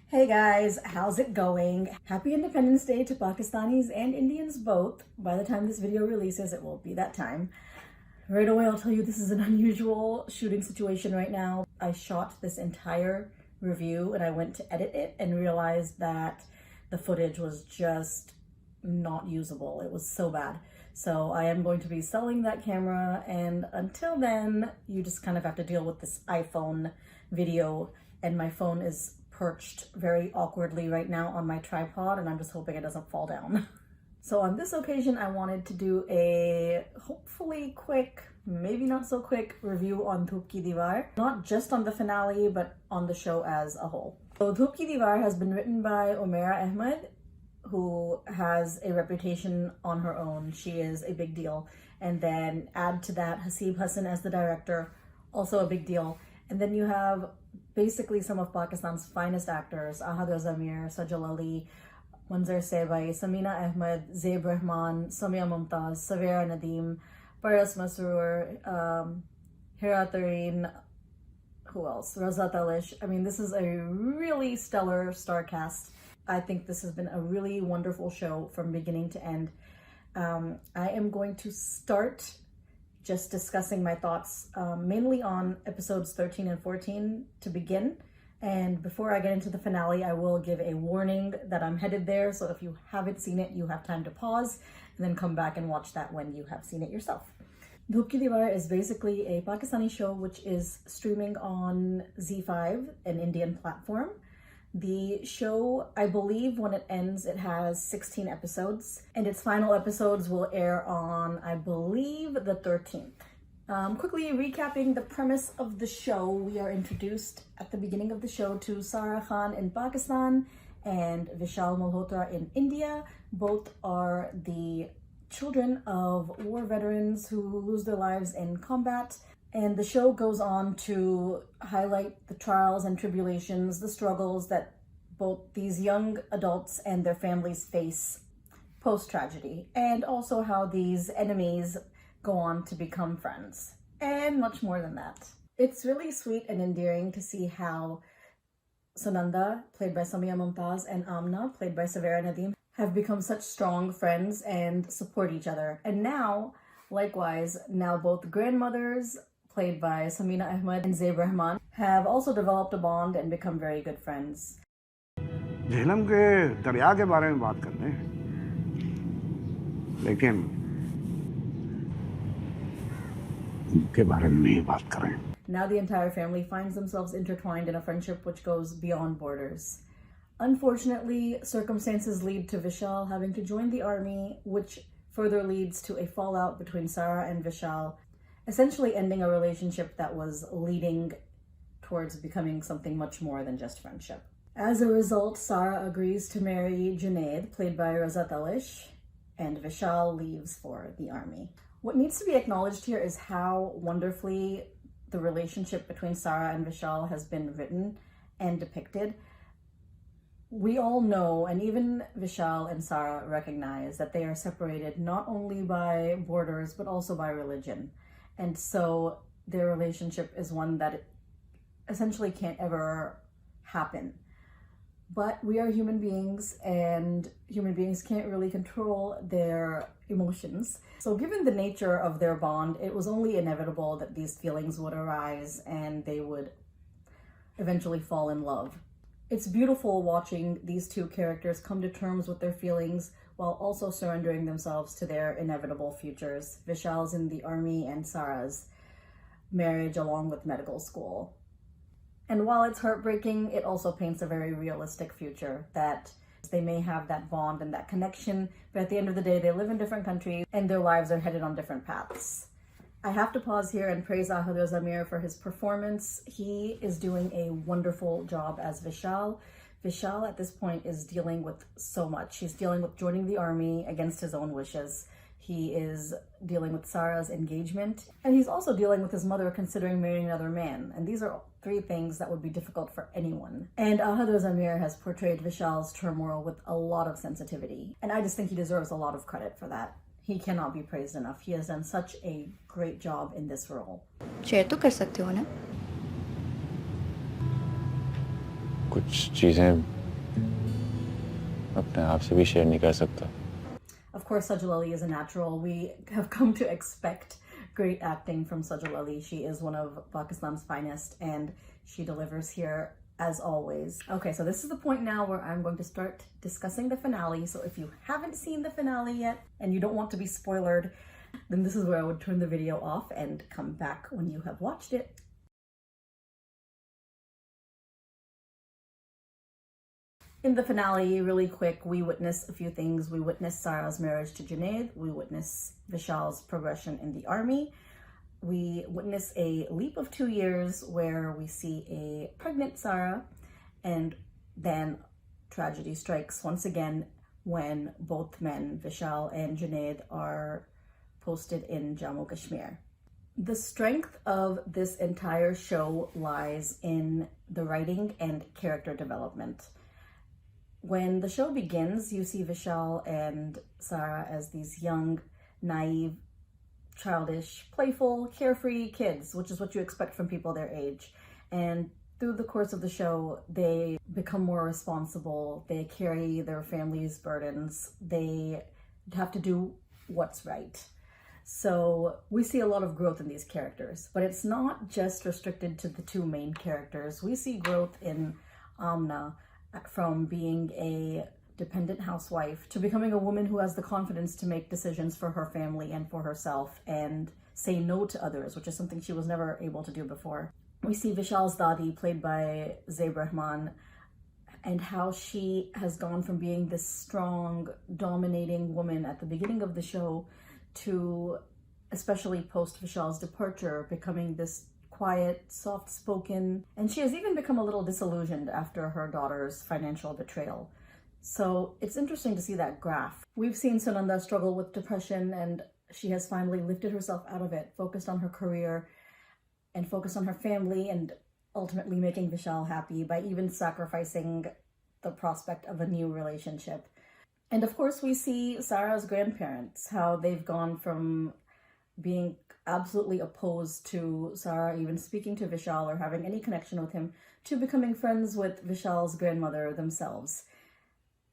Hey guys, how's it going? Happy Independence Day to Pakistanis and Indians both. By the time this video releases, it will be that time. Right away, I'll tell you this is an unusual shooting situation right now. I shot this entire review and I went to edit it and realized that the footage was just not usable. It was so bad. So I am going to be selling that camera, and until then, you just kind of have to deal with this iPhone video, and my phone is perched very awkwardly right now on my tripod, and I'm just hoping it doesn't fall down. So on this occasion, I wanted to do a hopefully quick, maybe not so quick, review on Dhoop Ki Deewar. Not just on the finale, but on the show as a whole. So Dhoop Ki Deewar has been written by Umera Ahmed, who has a reputation on her own. She is a big deal. And then add to that Haseeb Hassan as the director, also a big deal. And then you have basically some of Pakistan's finest actors: Ahad Raza Mir, Sajal Aly, Manzar Sehbai, Samina Ahmed, Zaib Rehman, Samiya Mumtaz, Savera Nadeem, Hiratareen, who else? Raza Talish. I mean, this is a really stellar star cast. I think this has been a really wonderful show from beginning to end. I am going to start just discussing my thoughts mainly on episodes 13 and 14 to begin. And before I get into the finale, I will give a warning that I'm headed there. So if you haven't seen it, you have time to pause and then come back and watch that when you have seen it yourself. Dhoop Ki Deewar is basically a Pakistani show which is streaming on Z5, an Indian platform. The show, I believe when it ends, it has 16 episodes, and its final episodes will air on, I believe, the 13th. Quickly recapping the premise of the show, we are introduced at the beginning of the show to Sara Khan in Pakistan and Vishal Malhotra in India. Both are the children of war veterans who lose their lives in combat. And the show goes on to highlight the trials and tribulations, the struggles that both these young adults and their families face post-tragedy, and also how these enemies go on to become friends, and much more than that. It's really sweet and endearing to see how Sunanda, played by Samiya Mumtaz, and Amna, played by Savera Nadeem, have become such strong friends and support each other. And now, likewise, now both grandmothers, played by Samina Ahmed and Zaib Rehman, have also developed a bond and become very good friends. Jhelum के दरिया के बारे में बात करते हैं, लेकिन उनके बारे में नहीं बात करें. Now the entire family finds themselves intertwined in a friendship which goes beyond borders. Unfortunately, circumstances lead to Vishal having to join the army, which further leads to a fallout between Sara and Vishal, essentially ending a relationship that was leading towards becoming something much more than just friendship. As a result, Sara agrees to marry Junaid, played by Raza Talish, and Vishal leaves for the army. What needs to be acknowledged here is how wonderfully the relationship between Sara and Vishal has been written and depicted. We all know, and even Vishal and Sara recognize, that they are separated not only by borders, but also by religion. And so their relationship is one that essentially can't ever happen. But we are human beings, and human beings can't really control their emotions. So given the nature of their bond, it was only inevitable that these feelings would arise and they would eventually fall in love. It's beautiful watching these two characters come to terms with their feelings while also surrendering themselves to their inevitable futures. Vishal's in the army and Sara's marriage along with medical school. And while it's heartbreaking, it also paints a very realistic future, that they may have that bond and that connection, but at the end of the day, they live in different countries and their lives are headed on different paths. I have to pause here and praise Ahad Raza Mir for his performance. He is doing a wonderful job as Vishal. Vishal at this point is dealing with so much. He's dealing with joining the army against his own wishes. He is dealing with Sara's engagement, and he's also dealing with his mother considering marrying another man. And these are three things that would be difficult for anyone. And Ahad Raza Mir has portrayed Vishal's turmoil with a lot of sensitivity. And I just think he deserves a lot of credit for that. He cannot be praised enough. He has done such a great job in this role. Share तो कर सकते हो ना? कुछ चीज़ें अपने आप से भी शेयर नहीं कर सकता. Of course, Sajal Aly is a natural. We have come to expect great acting from Sajal Aly. She is one of Pakistan's finest, and she delivers here as always. Okay, so this is the point now where I'm going to start discussing the finale. So if you haven't seen the finale yet and you don't want to be spoiled, then this is where I would turn the video off and come back when you have watched it. In the finale, really quick, we witness a few things. We witness Sara's marriage to Junaid. We witness Vishal's progression in the army. We witness a leap of 2 years where we see a pregnant Sara, and then tragedy strikes once again when both men, Vishal and Junaid, are posted in Jammu Kashmir. The strength of this entire show lies in the writing and character development. When the show begins, you see Vishal and Sara as these young, naive, childish, playful, carefree kids, which is what you expect from people their age. And through the course of the show, they become more responsible. They carry their family's burdens. They have to do what's right. So we see a lot of growth in these characters, but it's not just restricted to the two main characters. We see growth in Amna, from being a dependent housewife to becoming a woman who has the confidence to make decisions for her family and for herself and say no to others, which is something she was never able to do before. We see Vishal's Dadi, played by Zaib Rehman, and how she has gone from being this strong, dominating woman at the beginning of the show to, especially post Vishal's departure, becoming this quiet, soft-spoken, and she has even become a little disillusioned after her daughter's financial betrayal. So it's interesting to see that graph. We've seen Sunanda struggle with depression, and she has finally lifted herself out of it, focused on her career and focused on her family, and ultimately making Vishal happy by even sacrificing the prospect of a new relationship. And of course, we see Sara's grandparents, how they've gone from being absolutely opposed to Sara even speaking to Vishal or having any connection with him, to becoming friends with Vishal's grandmother themselves.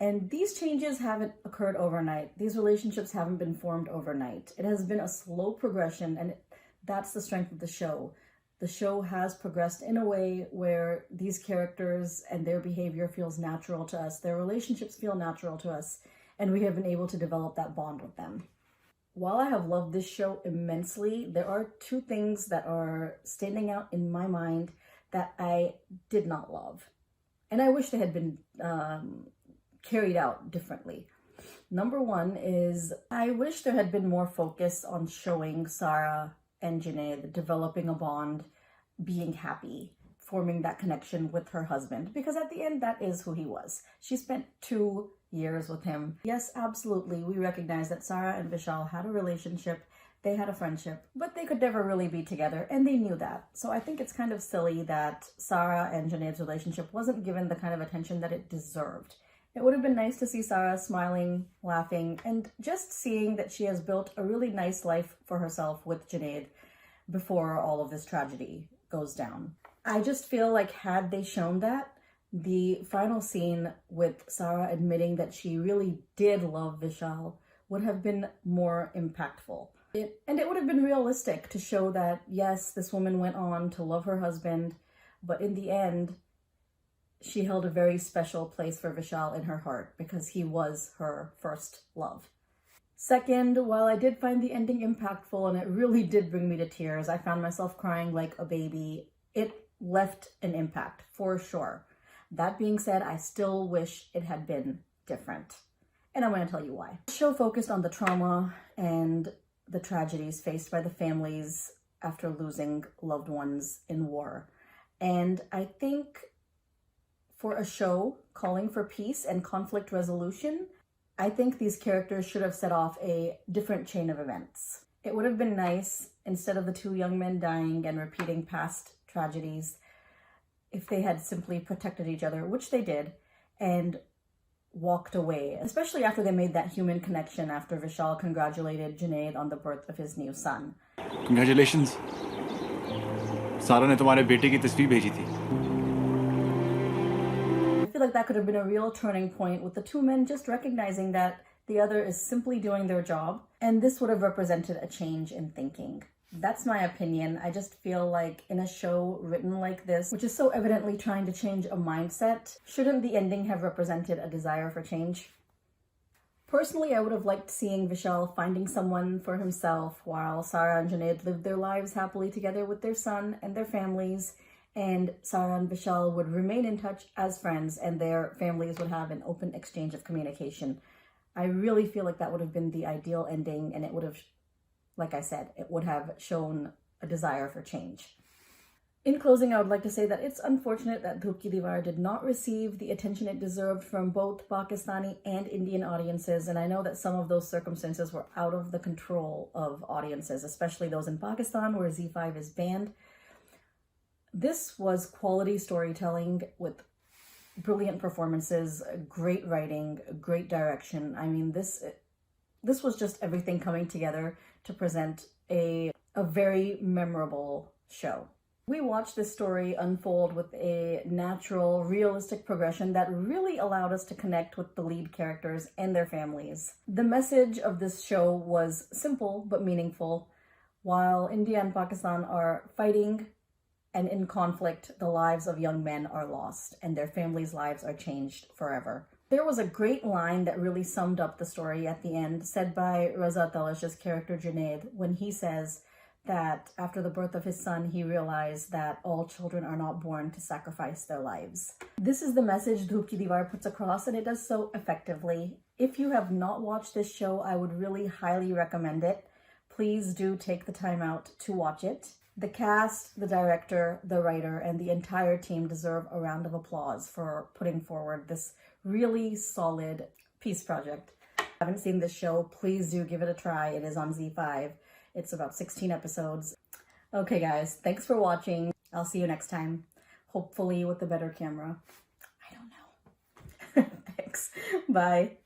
And these changes haven't occurred overnight. These relationships haven't been formed overnight. It has been a slow progression, and that's the strength of the show. The show has progressed in a way where these characters and their behavior feels natural to us. Their relationships feel natural to us, and we have been able to develop that bond with them. While I have loved this show immensely, there are two things that are standing out in my mind that I did not love. And I wish they had been carried out differently. Number one is, I wish there had been more focus on showing Sara and Junaid developing a bond, being happy, forming that connection with her husband, because at the end, that is who he was. She spent 2 years with him. Yes, absolutely, we recognize that Sara and Vishal had a relationship, they had a friendship, but they could never really be together, and they knew that. So I think it's kind of silly that Sara and Junaid's relationship wasn't given the kind of attention that it deserved. It would have been nice to see Sara smiling, laughing, and just seeing that she has built a really nice life for herself with Junaid before all of this tragedy goes down. I just feel like had they shown that, the final scene with Sara admitting that she really did love Vishal would have been more impactful. And it would have been realistic to show that, yes, this woman went on to love her husband, but in the end, she held a very special place for Vishal in her heart because he was her first love. Second, while I did find the ending impactful and it really did bring me to tears, I found myself crying like a baby. It left an impact, for sure. That being said, I still wish it had been different. And I'm going to tell you why. The show focused on the trauma and the tragedies faced by the families after losing loved ones in war. And I think for a show calling for peace and conflict resolution, I think these characters should have set off a different chain of events. It would have been nice, instead of the two young men dying and repeating past tragedies, if they had simply protected each other, which they did, and walked away, especially after they made that human connection after Vishal congratulated Junaid on the birth of his new son. Congratulations. Sara ने तुम्हारे बेटे की तस्वीर भेजी थी. I feel like that could have been a real turning point, with the two men just recognizing that the other is simply doing their job, and this would have represented a change in thinking. That's my opinion. I just feel like in a show written like this, which is so evidently trying to change a mindset, shouldn't the ending have represented a desire for change? Personally, I would have liked seeing Vishal finding someone for himself while Sara and Junaid lived their lives happily together with their son and their families, and Sara and Vishal would remain in touch as friends and their families would have an open exchange of communication. I really feel like that would have been the ideal ending, and it would have, like I said, it would have shown a desire for change. In closing, I would like to say that it's unfortunate that Dhoop Ki Deewar did not receive the attention it deserved from both Pakistani and Indian audiences, and I know that some of those circumstances were out of the control of audiences, especially those in Pakistan where Z5 is banned. This was quality storytelling with brilliant performances, great writing, great direction. I mean, this was just everything coming together to present a very memorable show. We watched this story unfold with a natural, realistic progression that really allowed us to connect with the lead characters and their families. The message of this show was simple but meaningful. While India and Pakistan are fighting and in conflict, the lives of young men are lost and their families' lives are changed forever. There was a great line that really summed up the story at the end, said by Raza Talash's character Junaid, when he says that after the birth of his son, he realized that all children are not born to sacrifice their lives. This is the message Dhoop Ki Deewar puts across, and it does so effectively. If you have not watched this show, I would really highly recommend it. Please do take the time out to watch it. The cast, the director, the writer, and the entire team deserve a round of applause for putting forward this really solid peace project. If you haven't seen this show, please do give it a try. It is on Z5. It's about 16 episodes. Okay, guys, thanks for watching. I'll see you next time, hopefully with a better camera. I don't know. Thanks. Bye.